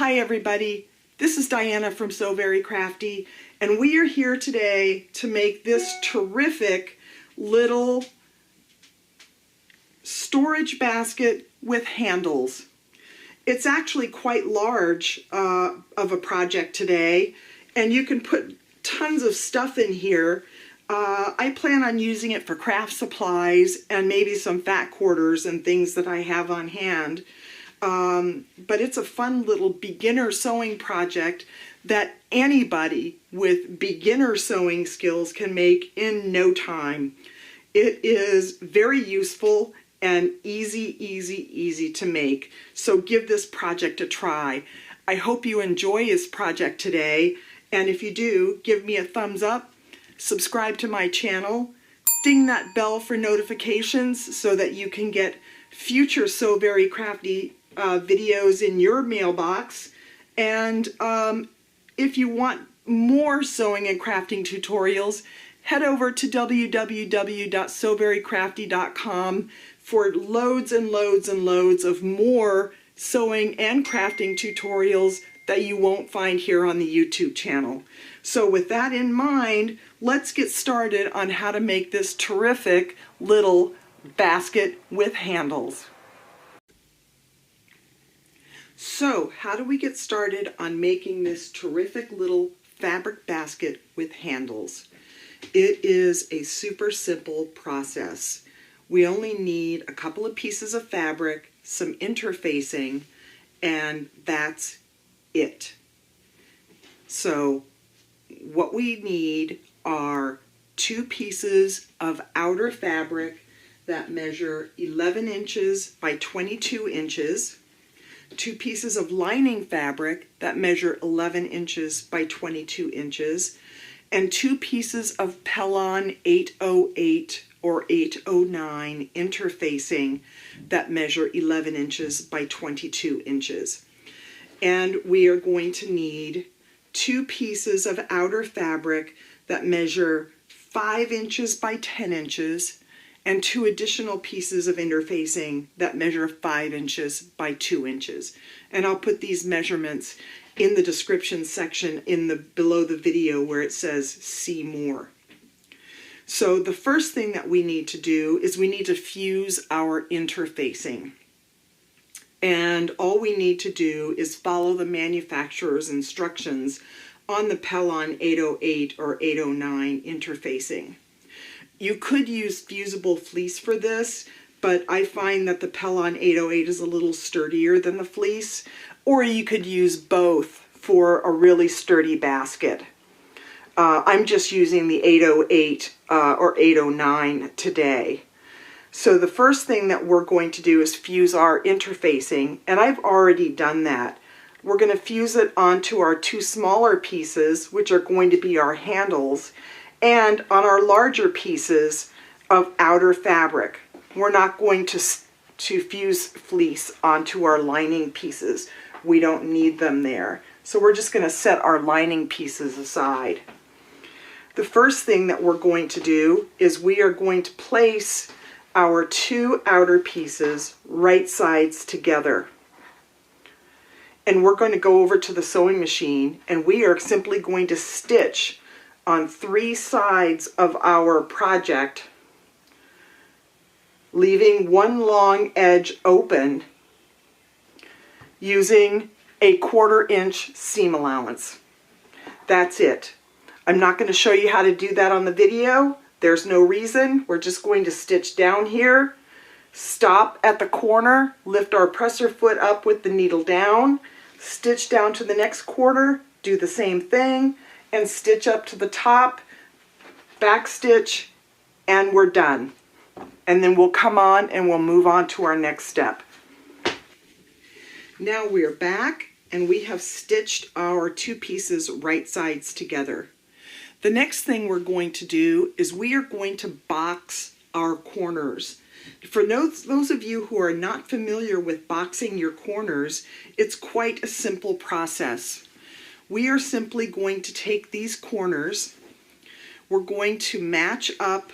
Hi everybody, this is Diana from So Very Crafty, and we are here today to make this terrific little storage basket with handles. It's actually quite large of a project today, and you can put tons of stuff in here. I plan on using it for craft supplies and maybe some fat quarters and things that I have on hand. But it's a fun little beginner sewing project that anybody with beginner sewing skills can make in no time. It is very useful and easy to make. So give this project a try. I hope you enjoy this project today. And if you do, give me a thumbs up, subscribe to my channel, ding that bell for notifications so that you can get future So Very Crafty videos in your mailbox. And if you want more sewing and crafting tutorials, head over to www.soverycrafty.com for loads and loads of more sewing and crafting tutorials that you won't find here on the YouTube channel. So with that in mind, let's get started on how to make this terrific little basket with handles. So how do we get started on making this terrific little fabric basket with handles? It is a super simple process. We only need a couple of pieces of fabric, some interfacing, and that's it. So what we need are 2 pieces of outer fabric that measure 11 inches by 22 inches, 2 pieces of lining fabric that measure 11 inches by 22 inches, and 2 pieces of Pellon 808 or 809 interfacing that measure 11 inches by 22 inches. And we are going to need 2 pieces of outer fabric that measure 5 inches by 10 inches and 2 additional pieces of interfacing that measure 5 inches by 2 inches. And I'll put these measurements in the description section below the video where it says see more. So the first thing that we need to do is we need to fuse our interfacing. And all we need to do is follow the manufacturer's instructions on the Pellon 808 or 809 interfacing. You could use fusible fleece for this, but I find that the Pellon 808 is a little sturdier than the fleece, or you could use both for a really sturdy basket. I'm just using the 808 or 809 today. So the first thing that we're going to do is fuse our interfacing, and I've already done that. We're going to fuse it onto our 2 smaller pieces, which are going to be our handles, and on our larger pieces of outer fabric. We're not going to fuse fleece onto our lining pieces. We don't need them there. So we're just going to set our lining pieces aside. The first thing that we're going to do is we are going to place our 2 outer pieces right sides together. And we're going to go over to the sewing machine and we are simply going to stitch on 3 sides of our project, leaving one long edge open using a 1/4 inch seam allowance. That's it. I'm not going to show you how to do that on the video. There's no reason. We're just going to stitch down here, stop at the corner, lift our presser foot up with the needle down, stitch down to the next quarter, do the same thing, and stitch up to the top, back stitch, and we're done. And then we'll come on and we'll move on to our next step. Now we're back and we have stitched our 2 pieces right sides together. The next thing we're going to do is we are going to box our corners. For those of you who are not familiar with boxing your corners, it's quite a simple process. We are simply going to take these corners, we're going to match up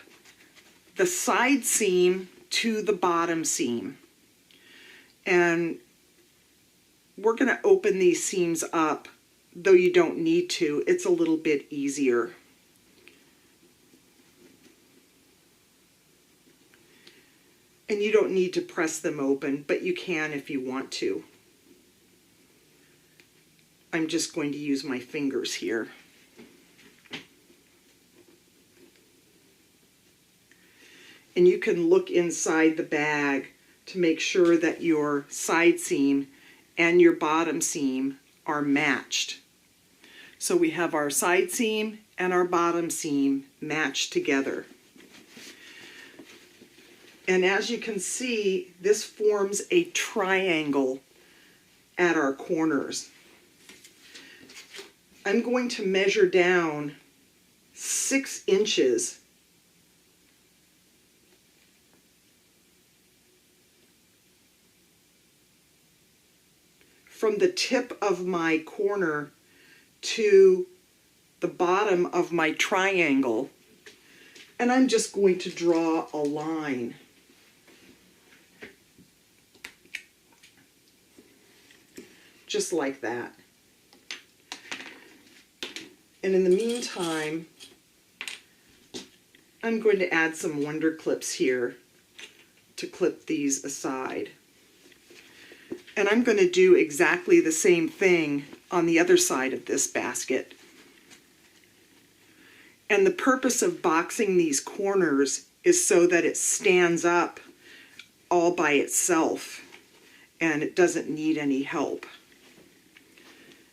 the side seam to the bottom seam. And we're going to open these seams up, though you don't need to. It's a little bit easier. And you don't need to press them open, but you can if you want to. I'm just going to use my fingers here. And you can look inside the bag to make sure that your side seam and your bottom seam are matched. So we have our side seam and our bottom seam matched together. And as you can see, this forms a triangle at our corners. I'm going to measure down 6 inches from the tip of my corner to the bottom of my triangle, and I'm just going to draw a line. Just like that. And in the meantime, I'm going to add some wonder clips here to clip these aside. And I'm going to do exactly the same thing on the other side of this basket. And the purpose of boxing these corners is so that it stands up all by itself and it doesn't need any help.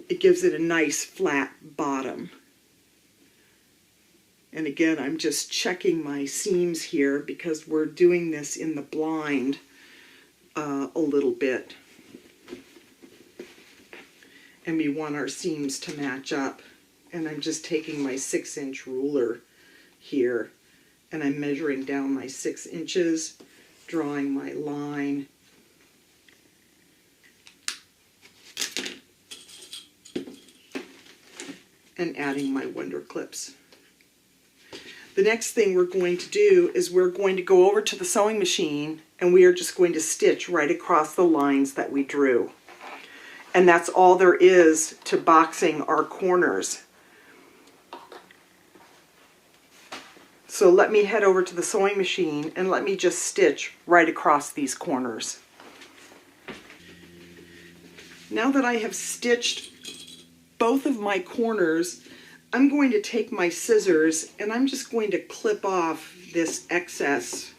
It gives it a nice flat bottom. And again, I'm just checking my seams here because we're doing this in the blind a little bit. And we want our seams to match up. And I'm just taking my 6-inch ruler here and I'm measuring down my 6 inches, drawing my line. And adding my wonder clips. The next thing we're going to do is we're going to go over to the sewing machine and we are just going to stitch right across the lines that we drew. And that's all there is to boxing our corners. So let me head over to the sewing machine and let me just stitch right across these corners. Now that I have stitched both of my corners, I'm going to take my scissors and I'm just going to clip off this excess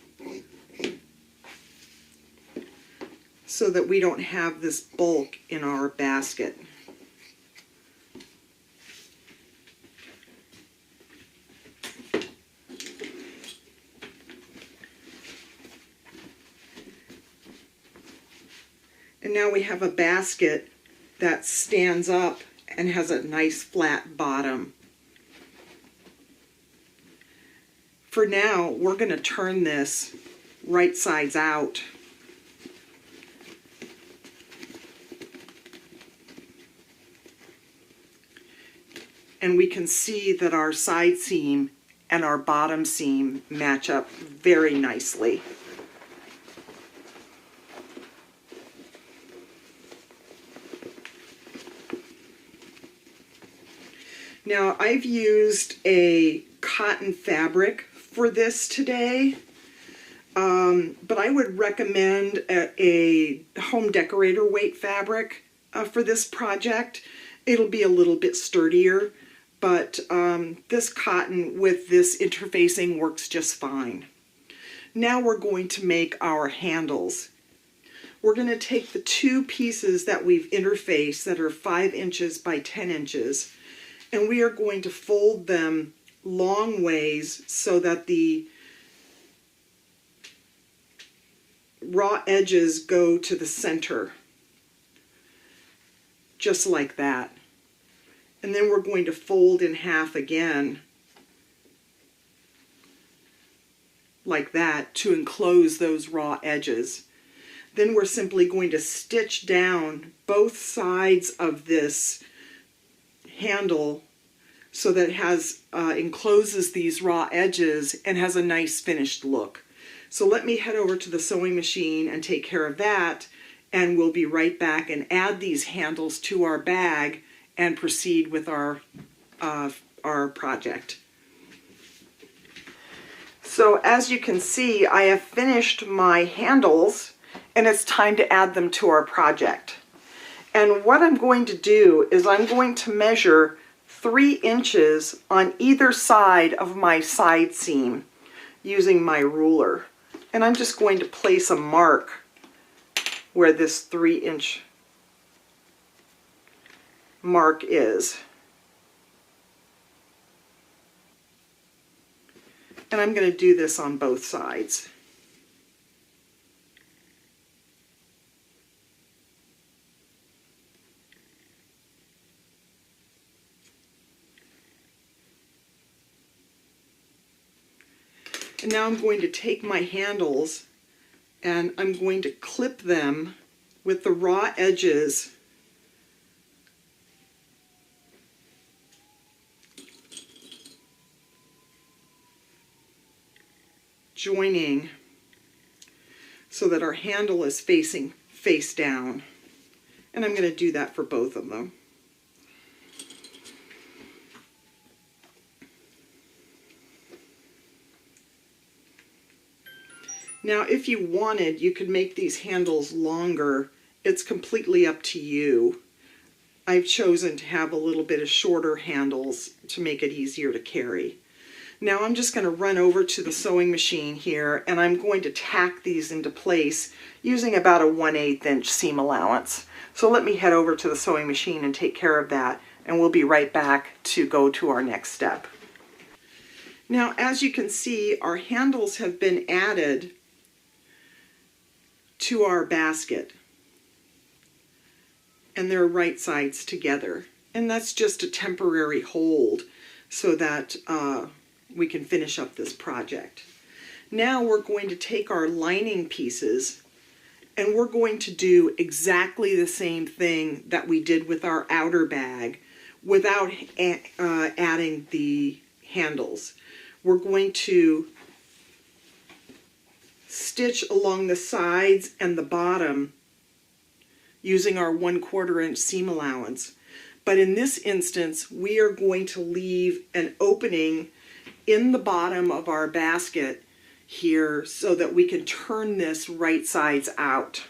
so that we don't have this bulk in our basket. And now we have a basket that stands up and has a nice flat bottom. For now, we're going to turn this right sides out. And we can see that our side seam and our bottom seam match up very nicely. Now, I've used a cotton fabric for this today, but I would recommend a home decorator weight fabric for this project. It'll be a little bit sturdier, but this cotton with this interfacing works just fine. Now we're going to make our handles. We're going to take the 2 pieces that we've interfaced that are 5 inches by 10 inches, and we are going to fold them long ways so that the raw edges go to the center, just like that. And then we're going to fold in half again, like that, to enclose those raw edges. Then we're simply going to stitch down both sides of this handle so that it has encloses these raw edges and has a nice finished look. So let me head over to the sewing machine and take care of that, and we'll be right back and add these handles to our bag and proceed with our project. So as you can see, I have finished my handles and it's time to add them to our project. And what I'm going to do is I'm going to measure 3 inches on either side of my side seam using my ruler. And I'm just going to place a mark where this 3-inch mark is. And I'm going to do this on both sides. And now I'm going to take my handles and I'm going to clip them with the raw edges joining so that our handle is facing face down. And I'm going to do that for both of them. Now, if you wanted, you could make these handles longer. It's completely up to you. I've chosen to have a little bit of shorter handles to make it easier to carry. Now I'm just going to run over to the sewing machine here and I'm going to tack these into place using about a 1/8 inch seam allowance. So let me head over to the sewing machine and take care of that, and we'll be right back to go to our next step. Now, as you can see, our handles have been added to our basket and they're right sides together, and that's just a temporary hold so that we can finish up this project. Now we're going to take our lining pieces and we're going to do exactly the same thing that we did with our outer bag without adding the handles. We're going to stitch along the sides and the bottom using our 1/4 inch seam allowance. But in this instance, we are going to leave an opening in the bottom of our basket here so that we can turn this right sides out.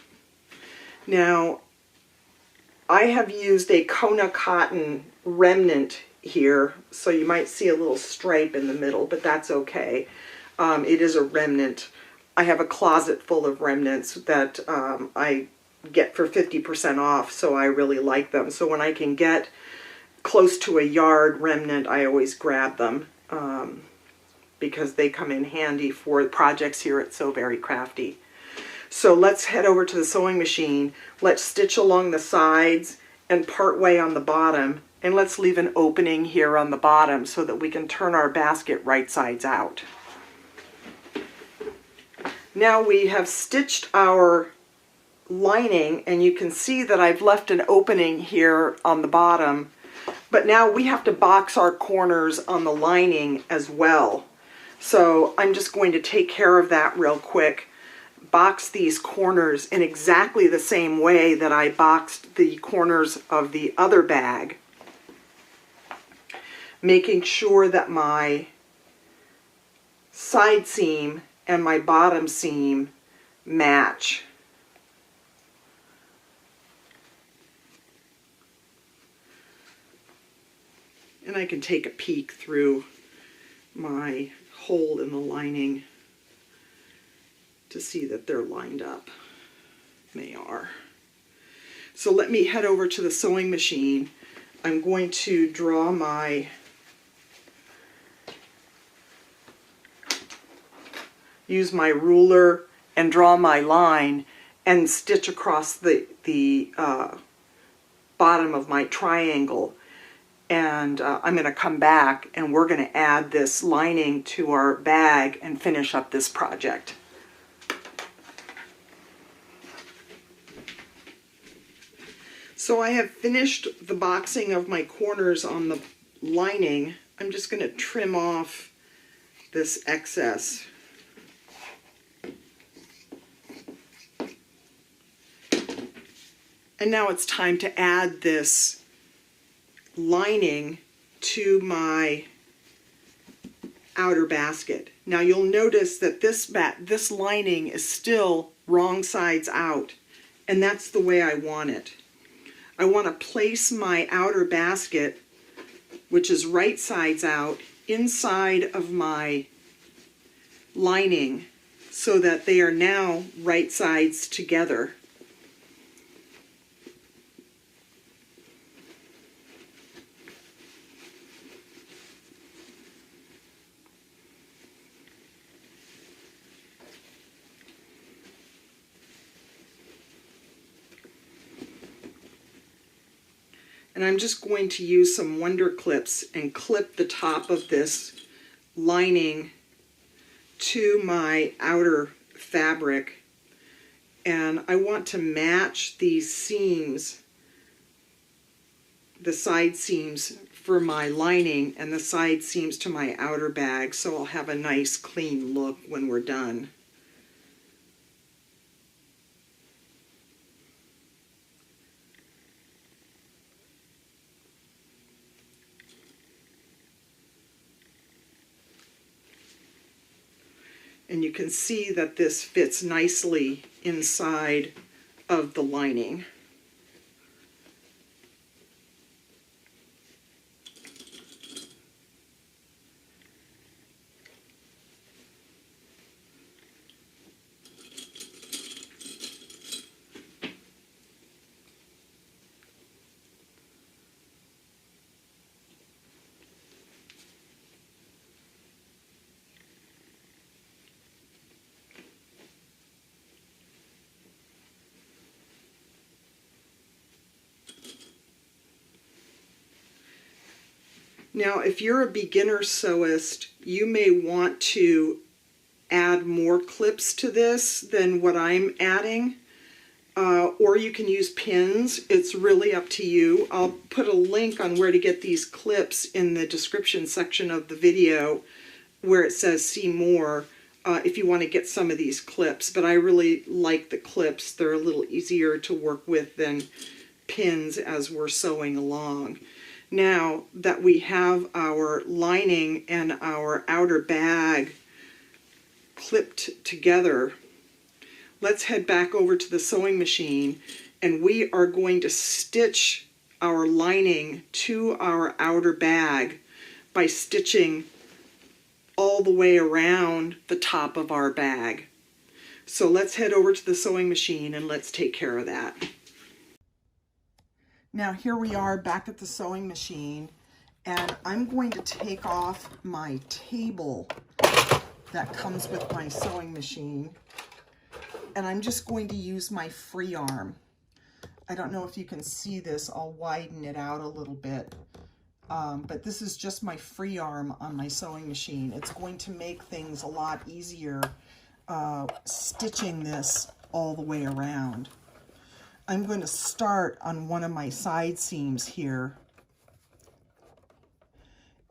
Now, I have used a Kona cotton remnant here, so you might see a little stripe in the middle, but that's okay. It is a remnant. I have a closet full of remnants that I get for 50% off, so I really like them. So when I can get close to a yard remnant, I always grab them because they come in handy for projects here at So Very Crafty. So let's head over to the sewing machine. Let's stitch along the sides and part way on the bottom, and let's leave an opening here on the bottom so that we can turn our basket right sides out. Now we have stitched our lining, and you can see that I've left an opening here on the bottom, but now we have to box our corners on the lining as well. So I'm just going to take care of that real quick. Box these corners in exactly the same way that I boxed the corners of the other bag, making sure that my side seam and my bottom seam match. And I can take a peek through my hole in the lining to see that they're lined up. They are. So let me head over to the sewing machine. I'm going to draw use my ruler and draw my line and stitch across the bottom of my triangle. And I'm going to come back and we're going to add this lining to our bag and finish up this project. So I have finished the boxing of my corners on the lining. I'm just going to trim off this excess. And now it's time to add this lining to my outer basket. Now you'll notice that this lining is still wrong sides out, and that's the way I want it. I want to place my outer basket, which is right sides out, inside of my lining so that they are now right sides together. And I'm just going to use some Wonder Clips and clip the top of this lining to my outer fabric. And I want to match these seams, the side seams for my lining and the side seams to my outer bag, so I'll have a nice clean look when we're done. And you can see that this fits nicely inside of the lining. Now, if you're a beginner sewist, you may want to add more clips to this than what I'm adding, or you can use pins. It's really up to you. I'll put a link on where to get these clips in the description section of the video where it says see more if you want to get some of these clips, but I really like the clips. They're a little easier to work with than pins as we're sewing along. Now that we have our lining and our outer bag clipped together, let's head back over to the sewing machine, and we are going to stitch our lining to our outer bag by stitching all the way around the top of our bag. So let's head over to the sewing machine and let's take care of that. Now here we are back at the sewing machine, and I'm going to take off my table that comes with my sewing machine, and I'm just going to use my free arm. I don't know if you can see this. I'll widen it out a little bit, but this is just my free arm on my sewing machine. It's going to make things a lot easier stitching this all the way around. I'm going to start on one of my side seams here,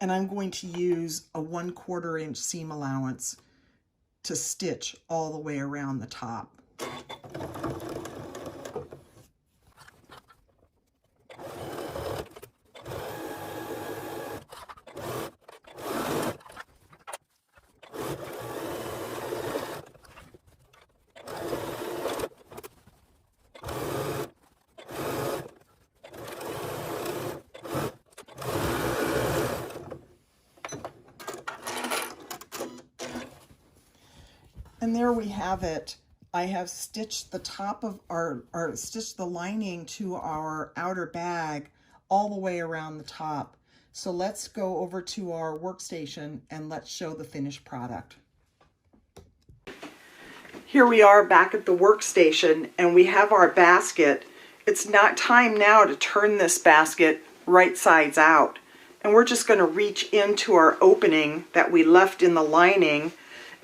and I'm going to use a 1/4 inch seam allowance to stitch all the way around the top. And there we have it. I have stitched the top of stitched the lining to our outer bag all the way around the top. So let's go over to our workstation and let's show the finished product. Here we are back at the workstation, and we have our basket. It's not time now to turn this basket right sides out. And we're just going to reach into our opening that we left in the lining,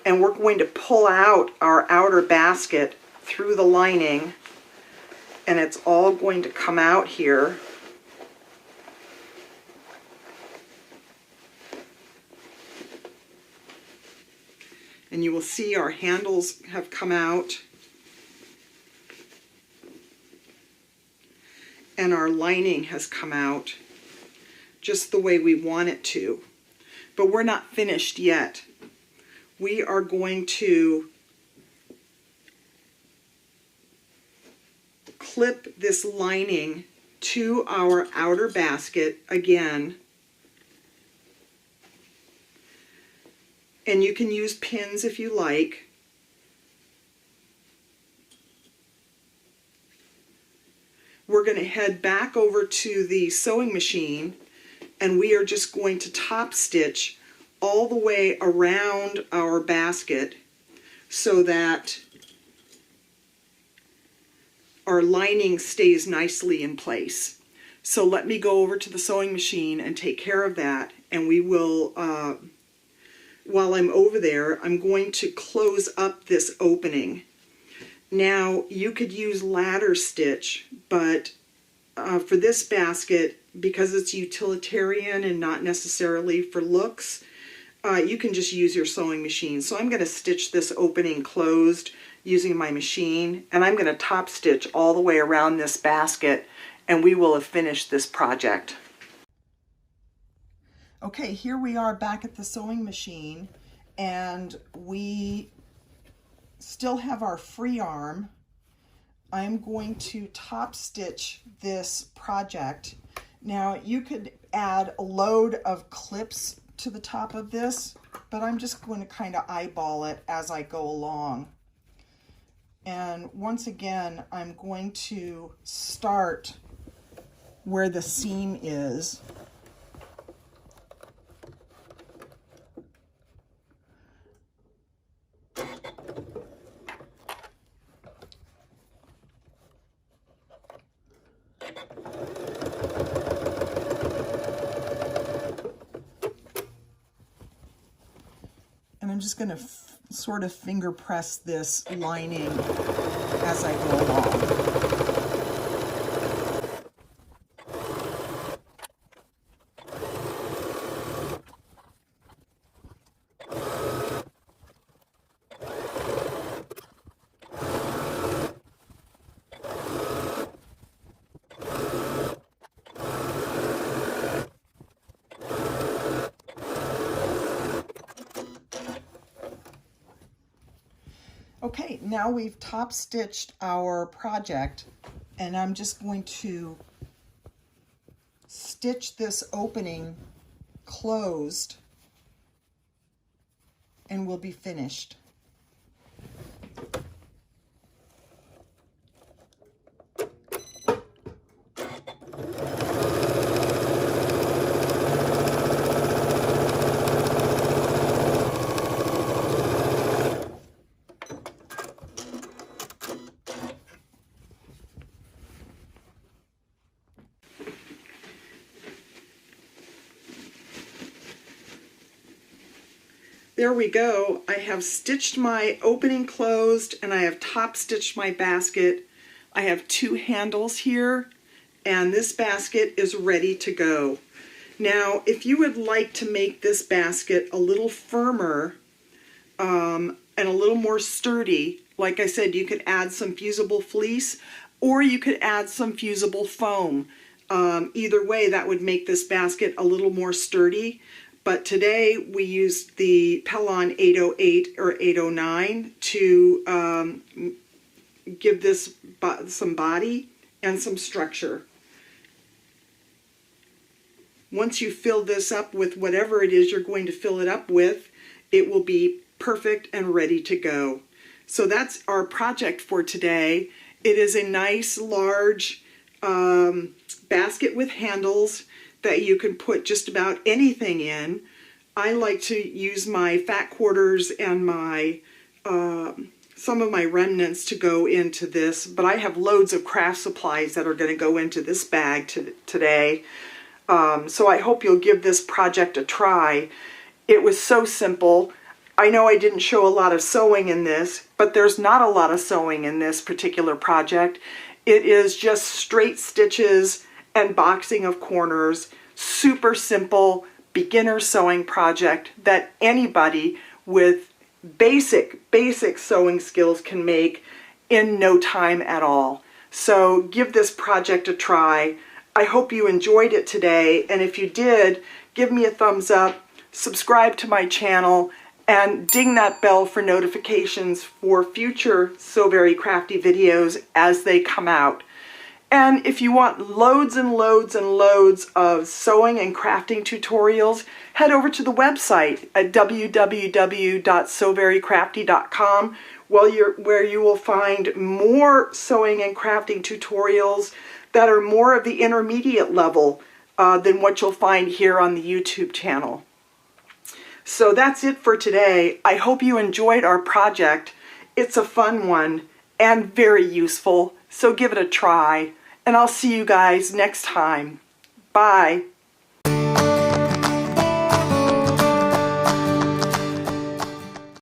and we're going to pull out our outer basket through the lining, and it's all going to come out here. And you will see our handles have come out. and our lining has come out just the way we want it to. But we're not finished yet. We are going to clip this lining to our outer basket again. And you can use pins if you like. We're going to head back over to the sewing machine, and we are just going to top stitch all the way around our basket so that our lining stays nicely in place. So let me go over to the sewing machine and take care of that, and we will, while I'm over there, I'm going to close up this opening. Now, you could use ladder stitch, but for this basket, because it's utilitarian and not necessarily for looks, you can just use your sewing machine. So I'm going to stitch this opening closed using my machine, and I'm going to top stitch all the way around this basket, and we will have finished this project. Okay, here we are back at the sewing machine, and we still have our free arm. I'm going to top stitch this project. Now, you could add a load of clips to the top of this, but I'm just going to kind of eyeball it as I go along. And once again, I'm going to start where the seam is. And I'm just going to sort of finger press this lining as I go along. Okay, now we've top stitched our project, and I'm just going to stitch this opening closed, and we'll be finished. There we go. I have stitched my opening closed, and I have top stitched my basket. I have 2 handles here, and this basket is ready to go. Now, if you would like to make this basket a little firmer and a little more sturdy, like I said, you could add some fusible fleece, or you could add some fusible foam. Either way, that would make this basket a little more sturdy. But today we used the Pellon 808 or 809 to give this some body and some structure. Once you fill this up with whatever it is you're going to fill it up with, it will be perfect and ready to go. So that's our project for today. It is a nice large basket with handles that you can put just about anything in. I like to use my fat quarters and my some of my remnants to go into this, but I have loads of craft supplies that are going to go into this bag today. So I hope you'll give this project a try. It was so simple. I know I didn't show a lot of sewing in this, but there's not a lot of sewing in this particular project. It is just straight stitches and boxing of corners. Super simple beginner sewing project that anybody with basic sewing skills can make in no time at all. So give this project a try. I hope you enjoyed it today, and if you did, give me a thumbs up, subscribe to my channel, and ding that bell for notifications for future So Very Crafty videos as they come out. And if you want loads and loads and loads of sewing and crafting tutorials, head over to the website at www.soverycrafty.com where you will find more sewing and crafting tutorials that are more of the intermediate level than what you'll find here on the YouTube channel. So that's it for today. I hope you enjoyed our project. It's a fun one and very useful, so give it a try. And I'll see you guys next time. Bye.